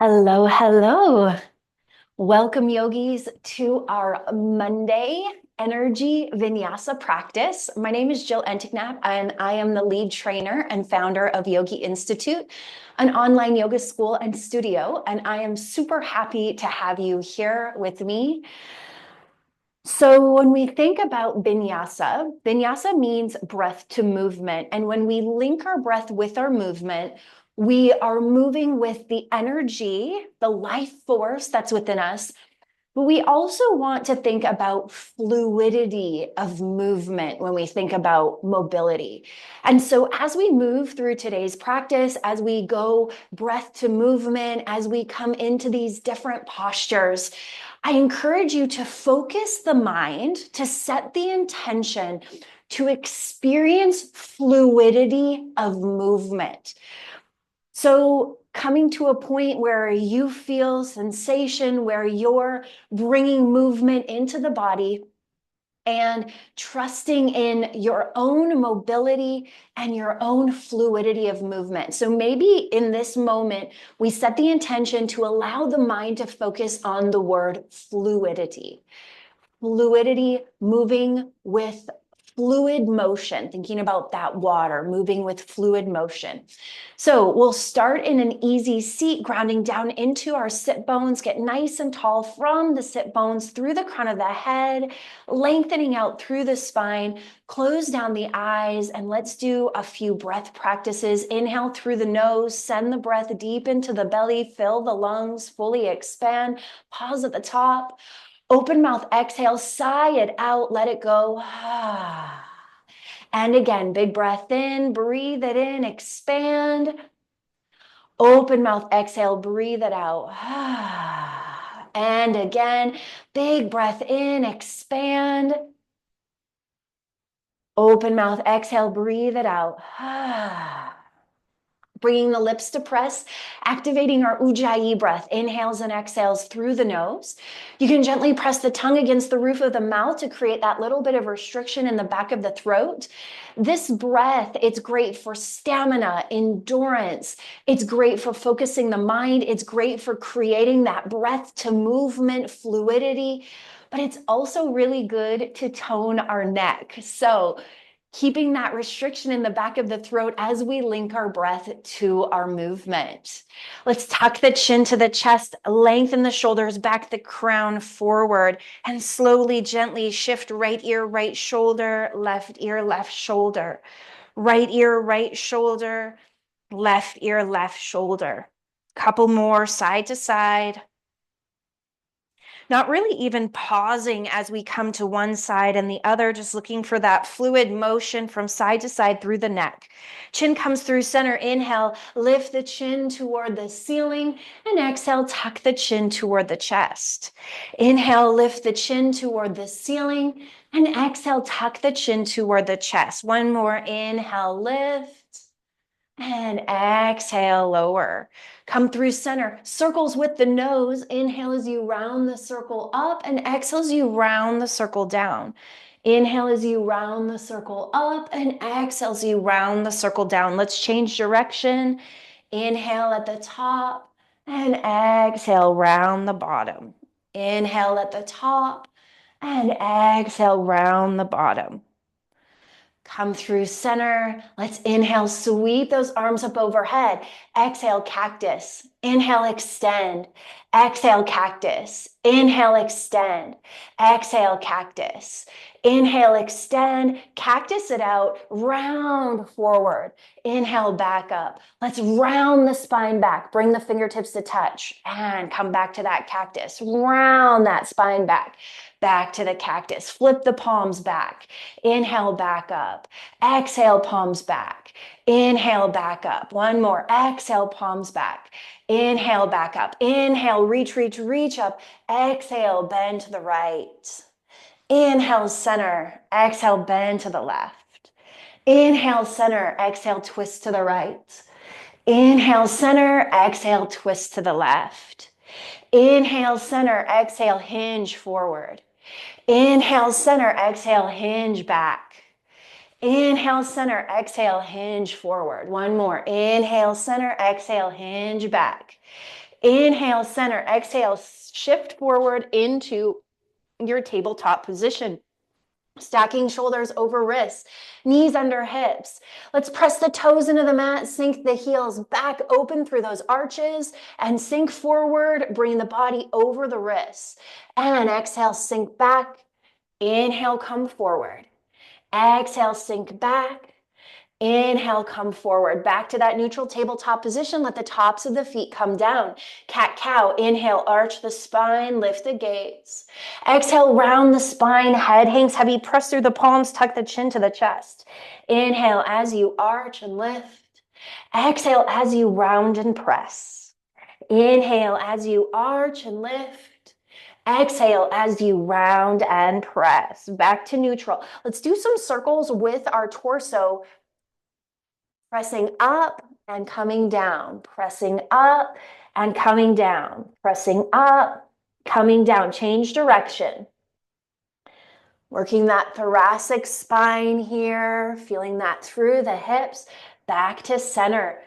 Hello, hello. Welcome, yogis, to our Monday energy vinyasa practice. My name is Jill Enticknap, and I am the lead trainer and founder of Yogi Institute, an online yoga school and studio. And I am super happy to have you here with me. So when we think about vinyasa, vinyasa means breath to movement. And when we link our breath with our movement, we are moving with the energy, the life force that's within us. But we also want to think about fluidity of movement when we think about mobility. And so as we move through today's practice, as we go breath to movement, as we come into these different postures, I encourage you to focus the mind, to set the intention to experience fluidity of movement. So coming to a point where you feel sensation, where you're bringing movement into the body and trusting in your own mobility and your own fluidity of movement. So maybe in this moment, we set the intention to allow the mind to focus on the word fluidity. Fluidity, moving with fluid motion, thinking about that water, moving with fluid motion. So we'll start in an easy seat, grounding down into our sit bones, get nice and tall from the sit bones through the crown of the head, lengthening out through the spine, close down the eyes, and let's do a few breath practices. Inhale through the nose, send the breath deep into the belly, fill the lungs, fully expand, pause at the top. Open mouth, exhale, sigh it out, let it go. And again, big breath in, breathe it in, expand. Open mouth, exhale, breathe it out. And again, big breath in, expand. Open mouth, exhale, breathe it out. Bringing the lips to press, activating our Ujjayi breath, inhales and exhales through the nose. You can gently press the tongue against the roof of the mouth to create that little bit of restriction in the back of the throat. This breath, it's great for stamina, endurance. It's great for focusing the mind. It's great for creating that breath to movement fluidity, but it's also really good to tone our neck. So keeping that restriction in the back of the throat as we link our breath to our movement. Let's tuck the chin to the chest, lengthen the shoulders back, the crown forward, and slowly, gently shift right ear, right shoulder, left ear, left shoulder, right ear, right shoulder, left ear, left shoulder. Couple more side to side. Not really even pausing as we come to one side and the other, just looking for that fluid motion from side to side through the neck. Chin comes through center. Inhale, lift the chin toward the ceiling, and exhale, tuck the chin toward the chest. Inhale, lift the chin toward the ceiling, and exhale, tuck the chin toward the chest. One more. Inhale, lift. And exhale, lower. Come through center. Circles with the nose. Inhale as you round the circle up, and exhale as you round the circle down. Inhale as you round the circle up, and exhale as you round the circle down. Let's change direction. Inhale at the top, and exhale round the bottom. Inhale at the top, and exhale round the bottom. Come through center. Let's inhale, sweep those arms up overhead. Exhale, cactus. Inhale, extend. Exhale, cactus. Inhale, extend. Exhale, cactus. Inhale, extend. Cactus it out. Round forward. Inhale, back up. Let's round the spine back. Bring the fingertips to touch and come back to that cactus. Round that spine back. Back to the cactus. Flip the palms back. Inhale, back up. Exhale, palms back. Inhale, back up. One more. Exhale, palms back. Inhale, back up. Inhale, reach, reach, reach up. Exhale, bend to the right. Inhale, center. Exhale, bend to the left. Inhale, center. Exhale, twist to the right. Inhale, center. Exhale, twist to the left. Inhale, center. Exhale, hinge forward. Inhale, center. Exhale, hinge back. Inhale, center. Exhale, hinge forward. One more. Inhale, center. Exhale, hinge back. Inhale, center. Exhale, shift forward into your tabletop position. Stacking shoulders over wrists, knees under hips. Let's press the toes into the mat, sink the heels back, open through those arches, and sink forward, bring the body over the wrists. And exhale, sink back. Inhale, come forward. Exhale, sink back. Inhale, come forward. Back to that neutral tabletop position. Let the tops of the feet come down. Cat-cow. Inhale, arch the spine, lift the gaze. Exhale, round the spine, head hangs heavy. Press through the palms, tuck the chin to the chest. Inhale as you arch and lift. Exhale as you round and press. Inhale as you arch and lift. Exhale as you round and press. Back to neutral. Let's do some circles with our torso. Pressing up and coming down, pressing up and coming down, pressing up, coming down. Change direction. Working that thoracic spine here, feeling that through the hips, back to center.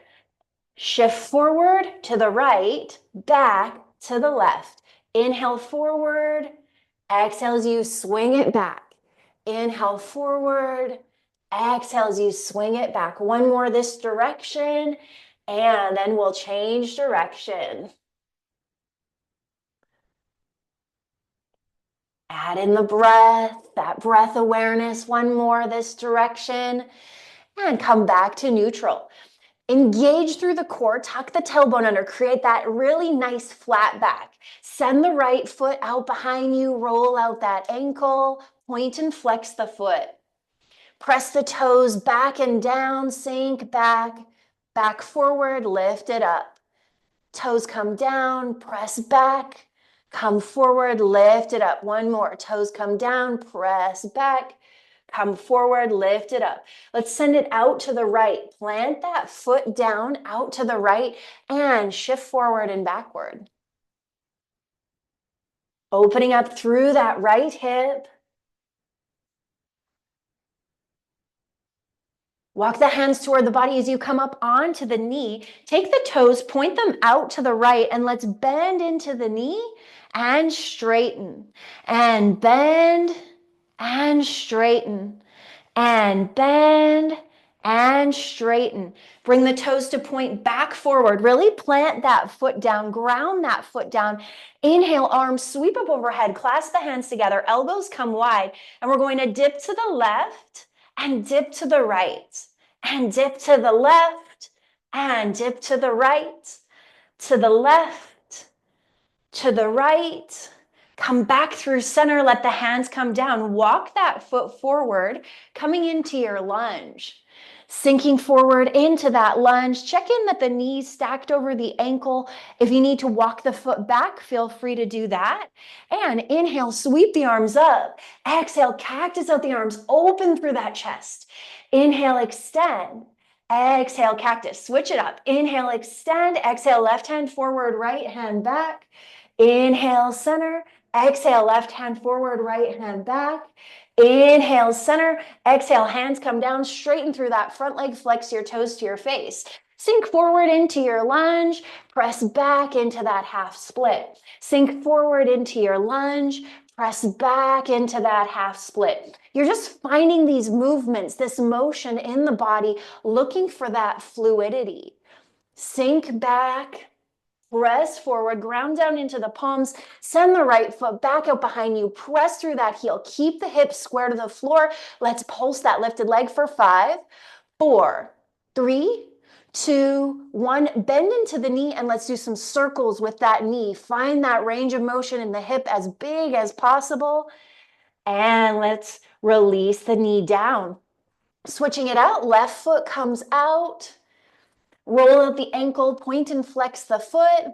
Shift forward to the right, back to the left. Inhale forward, exhale as you swing it back. Inhale forward, exhale as you swing it back. One more this direction, and then we'll change direction. Add in the breath, that breath awareness. One more this direction, and come back to neutral. Engage through the core, tuck the tailbone under, create that really nice flat back. Send the right foot out behind you, roll out that ankle, point and flex the foot. Press the toes back and down, sink back, back forward, lift it up. Toes come down, press back, come forward, lift it up. One more, toes come down, press back, come forward, lift it up. Let's send it out to the right. Plant that foot down, out to the right, and shift forward and backward. Opening up through that right hip. Walk the hands toward the body as you come up onto the knee. Take the toes, point them out to the right, and let's bend into the knee and straighten. And bend and straighten. And bend and straighten. Bring the toes to point back forward. Really plant that foot down, ground that foot down. Inhale, arms sweep up overhead, clasp the hands together, elbows come wide, and we're going to dip to the left and dip to the right, and dip to the left, and dip to the right, to the left, to the right. Come back through center, let the hands come down. Walk that foot forward, coming into your lunge. Sinking forward into that lunge. Check in that the knees stacked over the ankle. If you need to walk the foot back, feel free to do that. And inhale, sweep the arms up. Exhale, cactus out the arms, open through that chest. Inhale, extend. Exhale, cactus. Switch it up. Inhale, extend. Exhale, left hand forward, right hand back. Inhale, center. Exhale, left hand forward, right hand back. Inhale, center. Exhale, hands come down, straighten through that front leg, flex your toes to your face. Sink forward into your lunge, press back into that half split. Sink forward into your lunge, press back into that half split. You're just finding these movements, this motion in the body, looking for that fluidity. Sink back. Press forward, ground down into the palms, send the right foot back out behind you, press through that heel, keep the hips square to the floor. Let's pulse that lifted leg for 5, 4, 3, 2, 1. Bend into the knee and let's do some circles with that knee. Find that range of motion in the hip as big as possible. And let's release the knee down. Switching it out, left foot comes out. Roll out the ankle, point and flex the foot.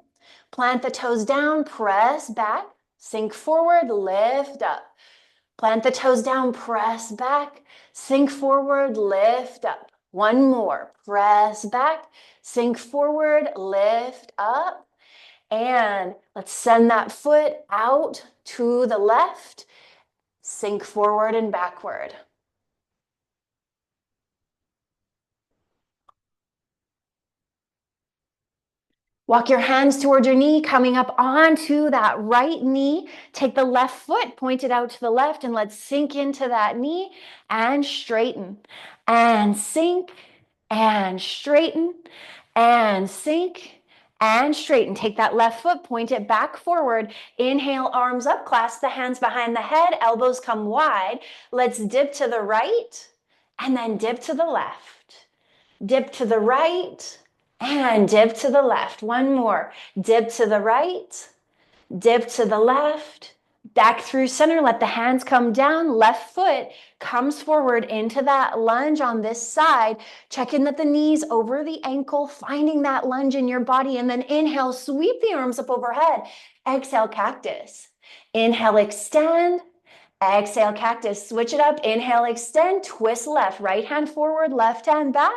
Plant the toes down, press back, sink forward, lift up. Plant the toes down, press back, sink forward, lift up. One more, press back, sink forward, lift up. And let's send that foot out to the left, sink forward and backward. Walk your hands towards your knee, coming up onto that right knee. Take the left foot, point it out to the left, and let's sink into that knee and straighten. And sink and straighten and sink and straighten. Take that left foot, point it back forward. Inhale, arms up, clasp the hands behind the head, elbows come wide. Let's dip to the right and then dip to the left. Dip to the right and dip to the left. One more. Dip to the right, dip to the left, back through center. Let the hands come down. Left foot comes forward into that lunge on this side. Check in that the knees over the ankle, finding that lunge in your body. And then inhale, sweep the arms up overhead. Exhale, cactus. Inhale, extend. Exhale, cactus. Switch it up. Inhale, extend. Twist left. Right hand forward, left hand back.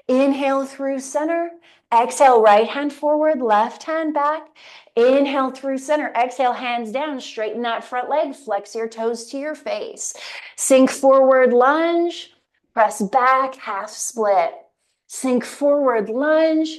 Inhale through center. Exhale, right hand forward, left hand back. Inhale through center. Exhale, hands down. Straighten that front leg. Flex your toes to your face. Sink forward, lunge. Press back, half split. Sink forward, lunge.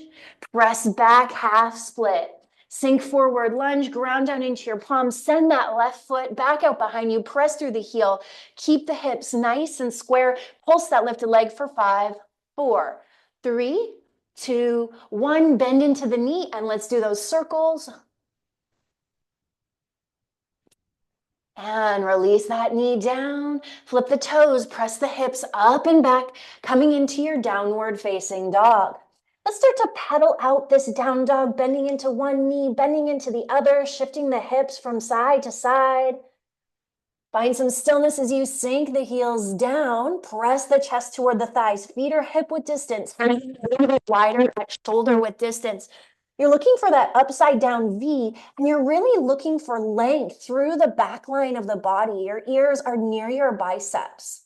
Press back, half split. Sink forward, lunge, ground down into your palms. Send that left foot back out behind you. Press through the heel. Keep the hips nice and square. Pulse that lifted leg for 5, 4, 3, 2, 1. Bend into the knee and let's do those circles. And release that knee down. Flip the toes, press the hips up and back, coming into your downward facing dog. Let's start to pedal out this down dog, bending into one knee, bending into the other, shifting the hips from side to side. Find some stillness as you sink the heels down. Press the chest toward the thighs. Feet are hip width distance. A little bit wider, that shoulder width distance. You're looking for that upside down V, and you're really looking for length through the back line of the body. Your ears are near your biceps.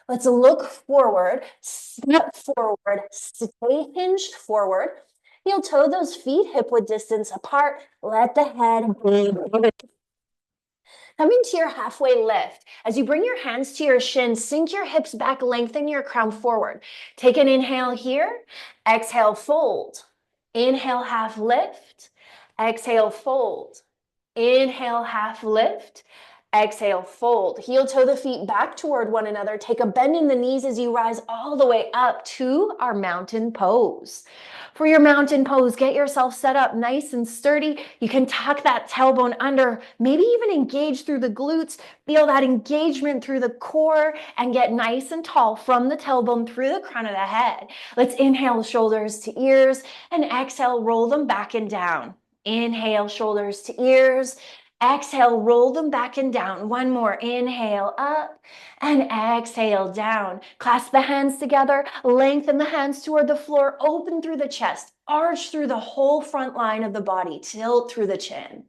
Let's look forward, step forward, stay hinged forward. Heel toe those feet hip width distance apart. Let the head breathe. Coming to your halfway lift. As you bring your hands to your shins, sink your hips back, lengthen your crown forward. Take an inhale here. Exhale, fold. Inhale, half lift. Exhale, fold. Inhale, half lift. Exhale, fold. Heel toe the feet back toward one another. Take a bend in the knees as you rise all the way up to our mountain pose. For your mountain pose, get yourself set up nice and sturdy. You can tuck that tailbone under, maybe even engage through the glutes. Feel that engagement through the core and get nice and tall from the tailbone through the crown of the head. Let's inhale, shoulders to ears, and exhale, roll them back and down. Inhale, shoulders to ears. Exhale, roll them back and down. One more. Inhale up and exhale down. Clasp the hands together. Lengthen the hands toward the floor. Open through the chest. Arch through the whole front line of the body. Tilt through the chin.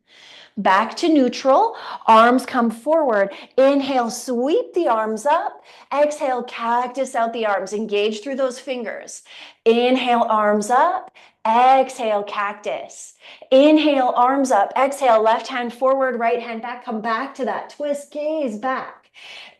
Back to neutral. Arms come forward. Inhale, sweep the arms up. Exhale, cactus out the arms. Engage through those fingers. Inhale, arms up. Exhale, cactus. Inhale, arms up. Exhale, left hand forward, right hand back. Come back to that twist, gaze back.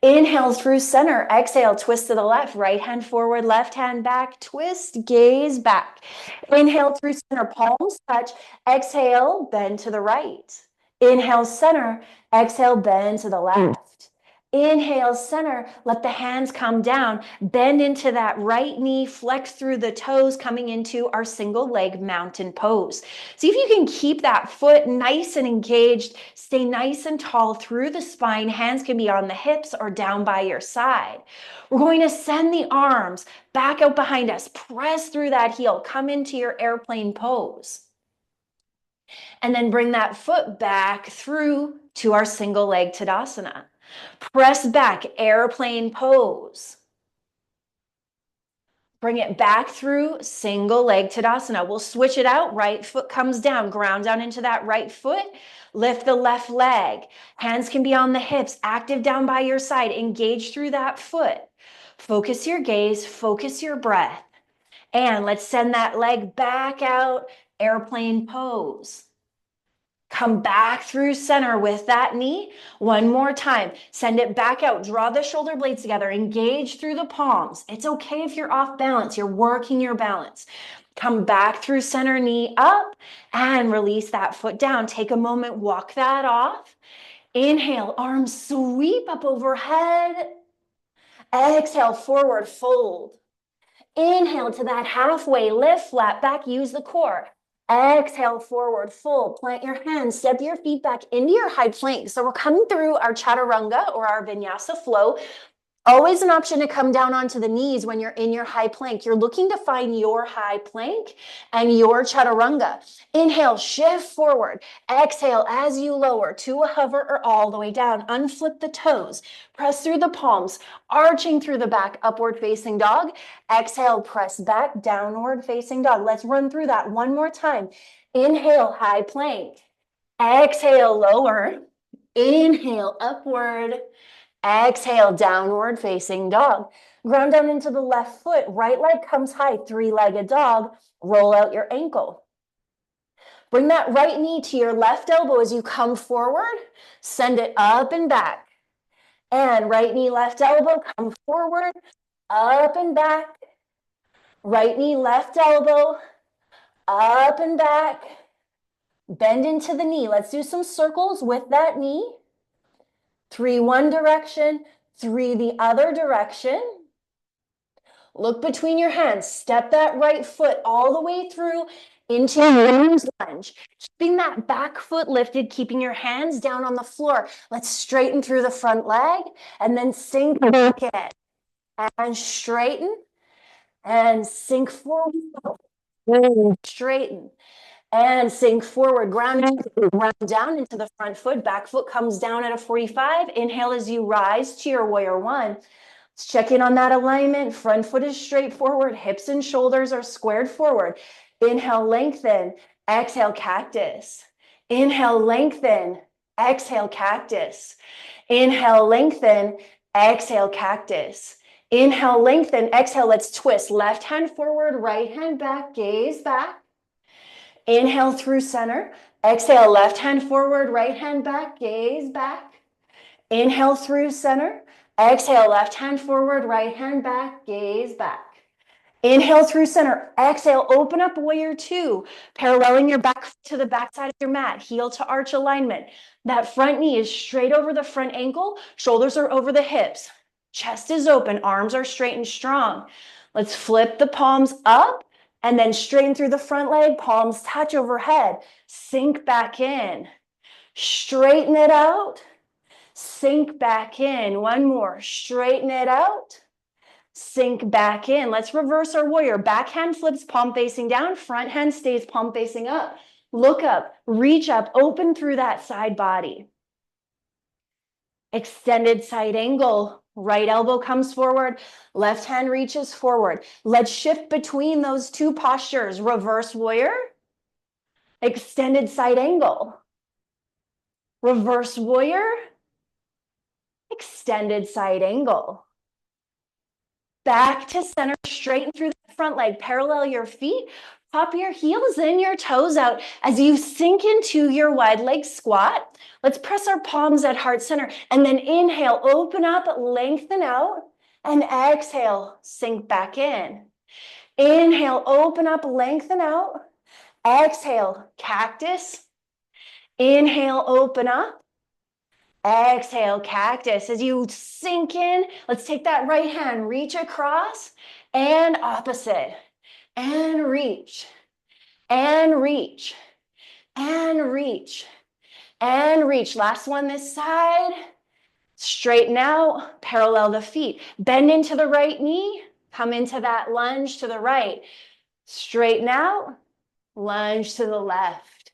Inhale through center. Exhale, twist to the left. Right hand forward, left hand back. Twist, gaze back. Inhale through center, palms touch. Exhale, bend to the right. Inhale, center. Exhale, bend to the left. Inhale, center. Let the hands come down. Bend into that right knee. Flex through the toes, coming into our single leg mountain pose. See if you can keep that foot nice and engaged. Stay nice and tall through the spine. Hands can be on the hips or down by your side. We're going to send the arms back out behind us. Press through that heel. Come into your airplane pose. And then bring that foot back through to our single leg Tadasana. Press back, airplane pose. Bring it back through single leg Tadasana. We'll switch it out. Right foot comes down, ground down into that right foot. Lift the left leg. Hands can be on the hips, active down by your side. Engage through that foot. Focus your gaze, focus your breath. And let's send that leg back out, airplane pose. Come back through center with that knee. One more time. Send it back out. Draw the shoulder blades together. Engage through the palms. It's okay if you're off balance. You're working your balance. Come back through center, knee up, and release that foot down. Take a moment, walk that off. Inhale, arms sweep up overhead. Exhale, forward fold. Inhale to that halfway lift, flat back, use the core. Exhale, forward fold. Plant your hands, step your feet back into your high plank. So we're coming through our chaturanga or our vinyasa flow. Always an option to come down onto the knees when you're in your high plank. You're looking to find your high plank and your chaturanga. Inhale, shift forward. Exhale as you lower to a hover or all the way down. Unflip the toes. Press through the palms, arching through the back, upward facing dog. Exhale, press back, downward facing dog. Let's run through that one more time. Inhale, high plank. Exhale, lower. Inhale, upward. Exhale, downward facing dog. Ground down into the left foot. Right leg comes high, three-legged dog. Roll out your ankle. Bring that right knee to your left elbow as you come forward. Send it up and back. And right knee, left elbow, come forward, up and back. Right knee, left elbow, up and back. Bend into the knee. Let's do some circles with that knee. 3 one direction, 3 the other direction. Look between your hands. Step that right foot all the way through into your lunge. Keeping that back foot lifted, keeping your hands down on the floor. Let's straighten through the front leg and then sink back in. And straighten and sink forward. Straighten and sink forward. Ground down into the front foot. Back foot comes down at a 45. Inhale as you rise to your warrior one. Let's check in on that alignment. Front foot is straight forward. Hips and shoulders are squared forward. Inhale, lengthen. Exhale, cactus. Inhale, lengthen. Exhale, cactus. Inhale, lengthen. Exhale, cactus. Inhale, lengthen. Exhale, let's twist. Left hand forward, right hand back, gaze back. Inhale through center. Exhale, left hand forward, right hand back, gaze back. Inhale through center. Exhale, left hand forward, right hand back, gaze back. Inhale through center. Exhale, open up warrior two, paralleling your back to the back side of your mat, heel to arch alignment. That front knee is straight over the front ankle, shoulders are over the hips. Chest is open, arms are straight and strong. Let's flip the palms up and then straighten through the front leg, palms touch overhead. Sink back in. Straighten it out. Sink back in. One more. Straighten it out. Sink back in. Let's reverse our warrior. Back hand flips, palm facing down. Front hand stays palm facing up. Look up, reach up, open through that side body. Extended side angle. Right elbow comes forward. Left hand reaches forward. Let's shift between those two postures. Reverse warrior. Extended side angle. Reverse warrior. Extended side angle. Back to center, straighten through the front leg, parallel your feet, pop your heels in, your toes out as you sink into your wide leg squat. Let's press our palms at heart center and then inhale, open up, lengthen out, and exhale, sink back in. Inhale, open up, lengthen out. Exhale, cactus. Inhale, open up. Exhale, cactus. As you sink in, let's take that right hand, reach across and opposite. And reach, and reach, and reach, and reach. Last one this side. Straighten out, parallel the feet. Bend into the right knee, come into that lunge to the right. Straighten out, lunge to the left.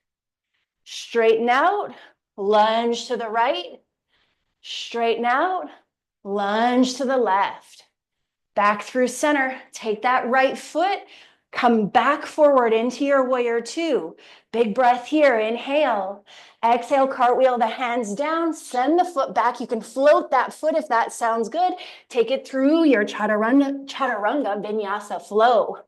Straighten out, lunge to the right. Straighten out, lunge to the left. Back through center, take that right foot, come back forward into your warrior two. Big breath here, inhale. Exhale, cartwheel the hands down, send the foot back. You can float that foot if that sounds good. Take it through your chaturanga vinyasa flow.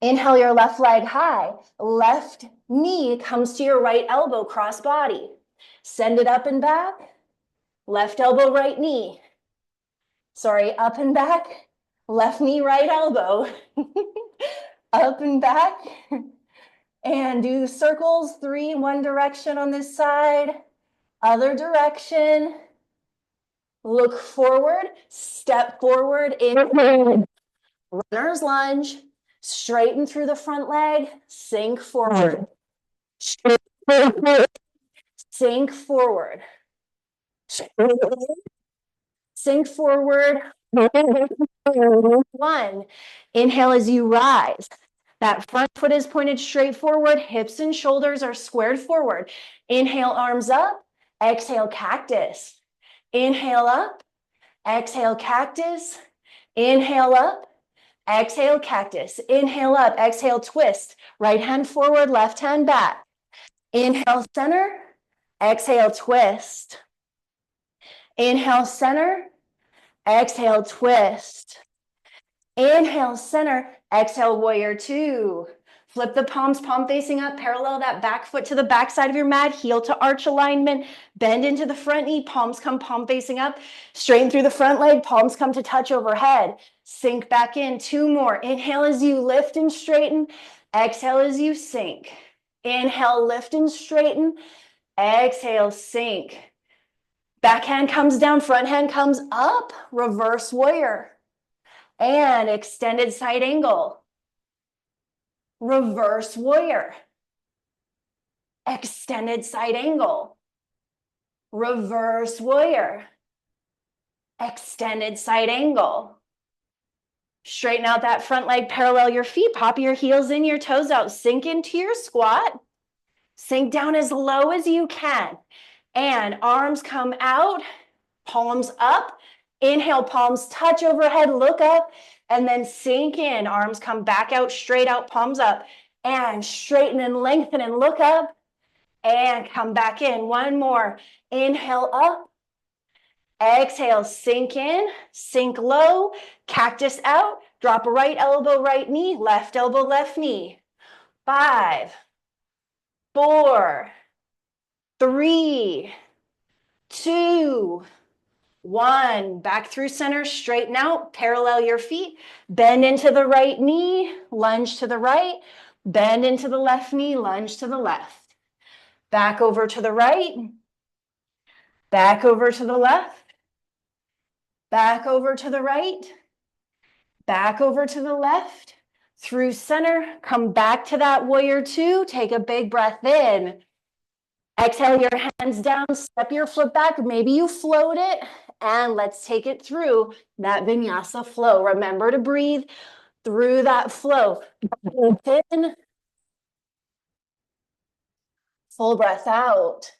Inhale your left leg high. Left knee comes to your right elbow, cross body. Send it up and back. Left elbow, right knee. Sorry, up and back. Left knee, right elbow. up and back. And do circles, 3 in one direction on this side, other direction. Look forward, step forward, in runner's lunge, straighten through the front leg, sink forward. Sink forward. Sink forward. 1. Inhale as you rise. That front foot is pointed straight forward. Hips and shoulders are squared forward. Inhale, arms up. Exhale, cactus. Inhale up. Exhale, cactus. Inhale up. Exhale, cactus. Inhale up. Exhale, twist. Right hand forward, left hand back. Inhale, center. Exhale, twist. Inhale, center. Exhale, twist. Inhale, center. Exhale, warrior 2. Flip the palms, palm facing up. Parallel that back foot to the back side of your mat. Heel to arch alignment. Bend into the front knee. Palms come palm facing up. Straighten through the front leg. Palms come to touch overhead. Sink back in. 2 more. Inhale as you lift and straighten. Exhale as you sink. Inhale, lift and straighten. Exhale, sink. Back hand comes down. Front hand comes up. Reverse warrior. And extended side angle. Reverse warrior. Extended side angle. Reverse warrior. Extended side angle. Straighten out that front leg, parallel your feet, pop your heels in, your toes out, sink into your squat, sink down as low as you can, and arms come out, palms up. Inhale, palms touch overhead, look up, and then sink in. Arms come back out, straight out, palms up, and straighten and lengthen and look up, and come back in. 1 more. Inhale up. Exhale, sink in, sink low, cactus out, drop a right elbow, right knee, left elbow, left knee. 5, 4, 3, 2, 1. Back through center, straighten out, parallel your feet, bend into the right knee, lunge to the right, bend into the left knee, lunge to the left. Back over to the right, back over to the left, back over to the right, back over to the left, through center, come back to that warrior 2, take a big breath in. Exhale your hands down, step your foot back, maybe you float it, and let's take it through that Vinyasa flow. Remember to breathe through that flow. In, full breath out.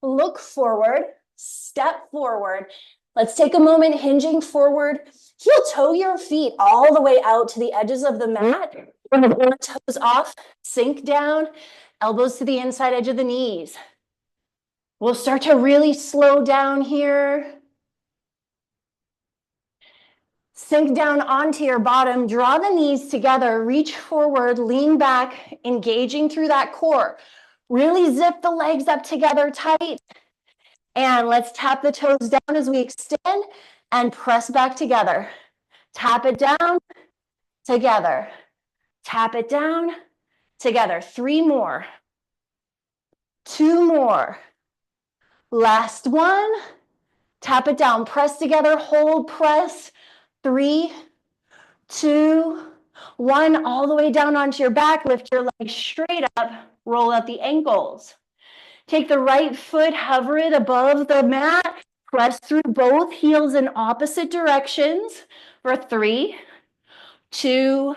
Look forward, step forward. Let's take a moment, hinging forward. Heel toe your feet all the way out to the edges of the mat. Toes off, sink down, elbows to the inside edge of the knees. We'll start to really slow down here. Sink down onto your bottom, draw the knees together, reach forward, lean back, engaging through that core. Really zip the legs up together tight. And let's tap the toes down as we extend and press back together. Tap it down, together. Tap it down, together. 3 more. 2 more. Last one. Tap it down, press together, hold, press. 3, 2, 1. All the way down onto your back. Lift your legs straight up. Roll out the ankles. Take the right foot, hover it above the mat. Press through both heels in opposite directions for 3, 2,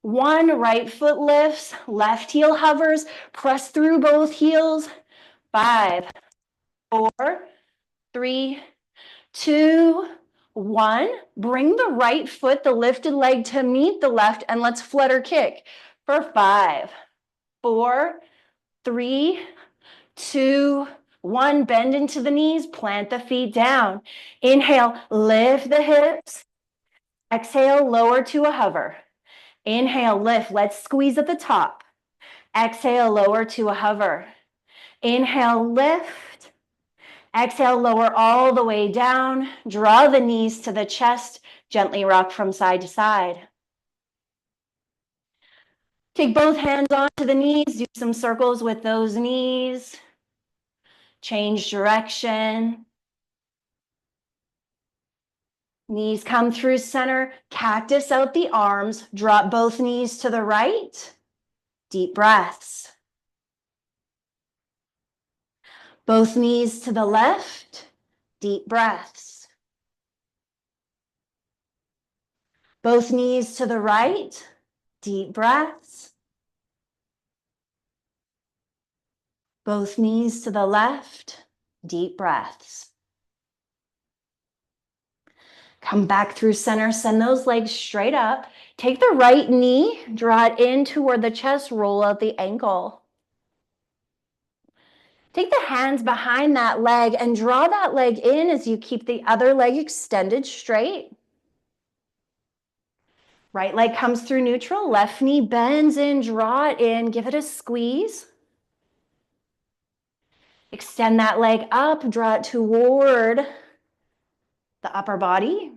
1. Right foot lifts, left heel hovers. Press through both heels. 5, 4, 3, 2, 1. Bring the right foot, the lifted leg to meet the left, and let's flutter kick for 5, 4, 3, 2, 1. Bend into the knees, plant the feet down. Inhale, lift the hips. Exhale, lower to a hover. Inhale, lift. Let's squeeze at the top. Exhale, lower to a hover. Inhale, lift. Exhale, lower all the way down. Draw the knees to the chest. Gently rock from side to side. Take both hands onto the knees, do some circles with those knees. Change direction. Knees come through center, cactus out the arms, drop both knees to the right. Deep breaths. Both knees to the left. Deep breaths. Both knees to the right. Deep breaths. Both knees to the left. Deep breaths. Come back through center, send those legs straight up. Take the right knee, draw it in toward the chest, roll out the ankle. Take the hands behind that leg and draw that leg in as you keep the other leg extended straight. Right leg comes through neutral, left knee bends in, draw it in, give it a squeeze. Extend that leg up, draw it toward the upper body.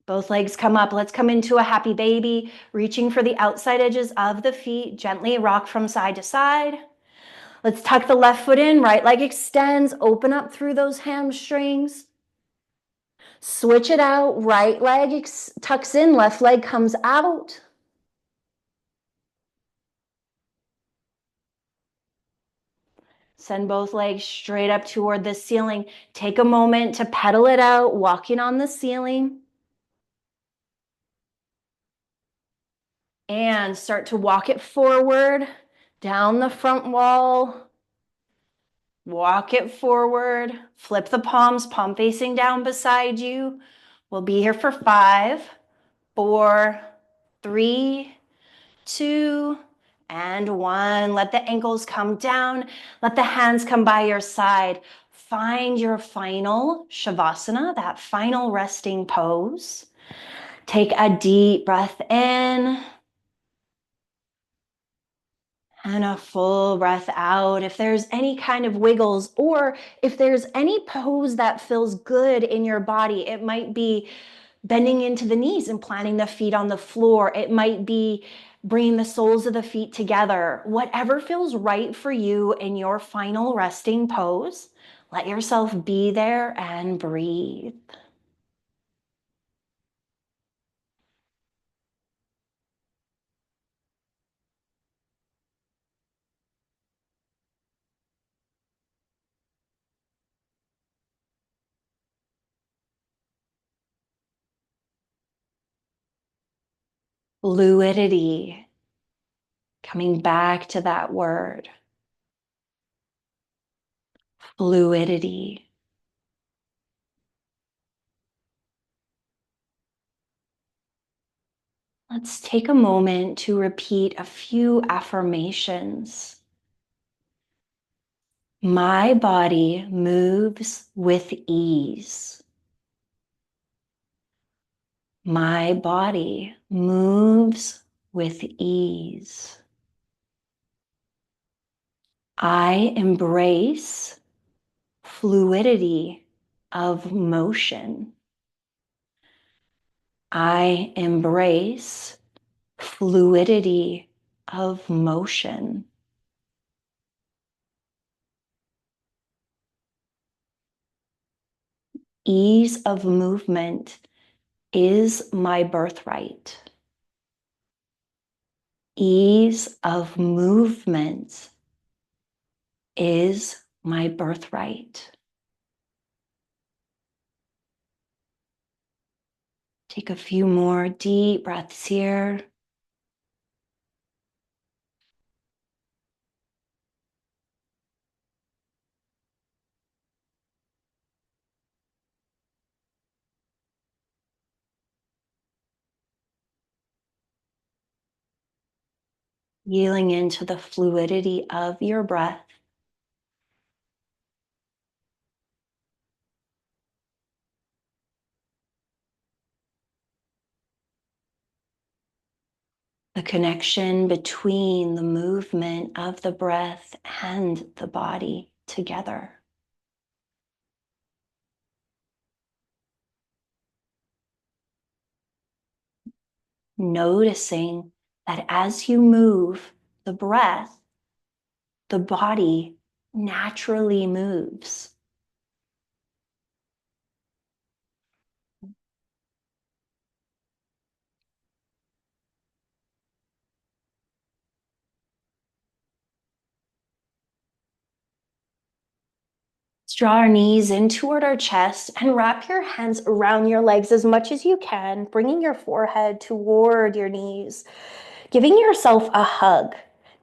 Both legs come up. Let's come into a happy baby, reaching for the outside edges of the feet. Gently rock from side to side. Let's tuck the left foot in, right leg extends, open up through those hamstrings. Switch it out, right leg tucks in, left leg comes out. Send both legs straight up toward the ceiling. Take a moment to pedal it out, walking on the ceiling. And start to walk it forward, down the front wall. Walk it forward, flip the palms, palm facing down beside you. We'll be here for 5, 4, 3, 2, and 1. Let the ankles come down. Let the hands come by your side. Find your final Shavasana, that final resting pose. Take a deep breath in. And a full breath out. If there's any kind of wiggles or if there's any pose that feels good in your body, it might be bending into the knees and planting the feet on the floor. It might be bringing the soles of the feet together. Whatever feels right for you in your final resting pose, let yourself be there and breathe. Fluidity. Coming back to that word. Fluidity. Let's take a moment to repeat a few affirmations. My body moves with ease. My body moves with ease. I embrace fluidity of motion. I embrace fluidity of motion. Ease of movement is my birthright. Ease of movement is my birthright. Take a few more deep breaths here. Feeling into the fluidity of your breath. The connection between the movement of the breath and the body together. noticing that as you move the breath, the body naturally moves. Let's draw our knees in toward our chest and wrap your hands around your legs as much as you can, bringing your forehead toward your knees, giving yourself a hug,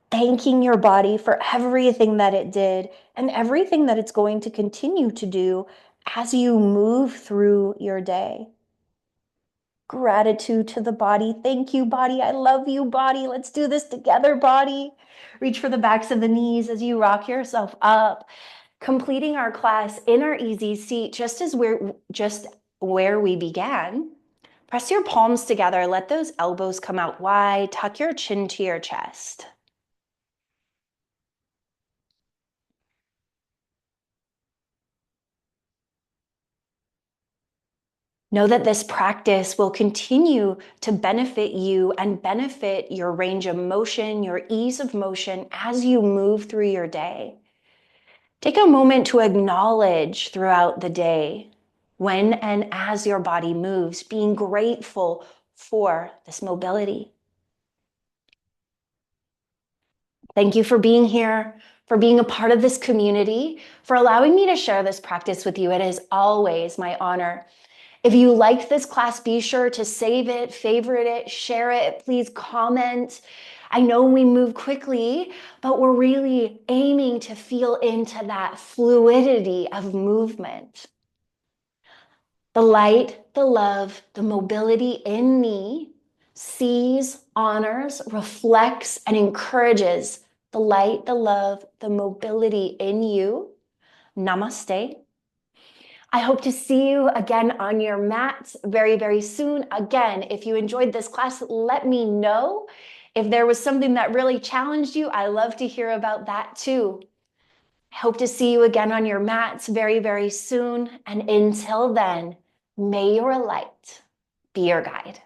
thanking your body for everything that it did and everything that it's going to continue to do as you move through your day. Gratitude to the body. Thank you, body. I love you, body. Let's do this together, body. Reach for the backs of the knees as you rock yourself up, completing our class in our easy seat, just where we began. Press your palms together. Let those elbows come out wide. Tuck your chin to your chest. Know that this practice will continue to benefit you and benefit your range of motion, your ease of motion as you move through your day. Take a moment to acknowledge throughout the day when and as your body moves, being grateful for this mobility. Thank you for being here, for being a part of this community, for allowing me to share this practice with you. It is always my honor. If you liked this class, be sure to save it, favorite it, share it, please comment. I know we move quickly, but we're really aiming to feel into that fluidity of movement. The light, the love, the mobility in me sees, honors, reflects, and encourages the light, the love, the mobility in you. Namaste. I hope to see you again on your mats very, very soon. Again, if you enjoyed this class, let me know. If there was something that really challenged you, I love to hear about that too. I hope to see you again on your mats very, very soon. And until then, may your light be your guide.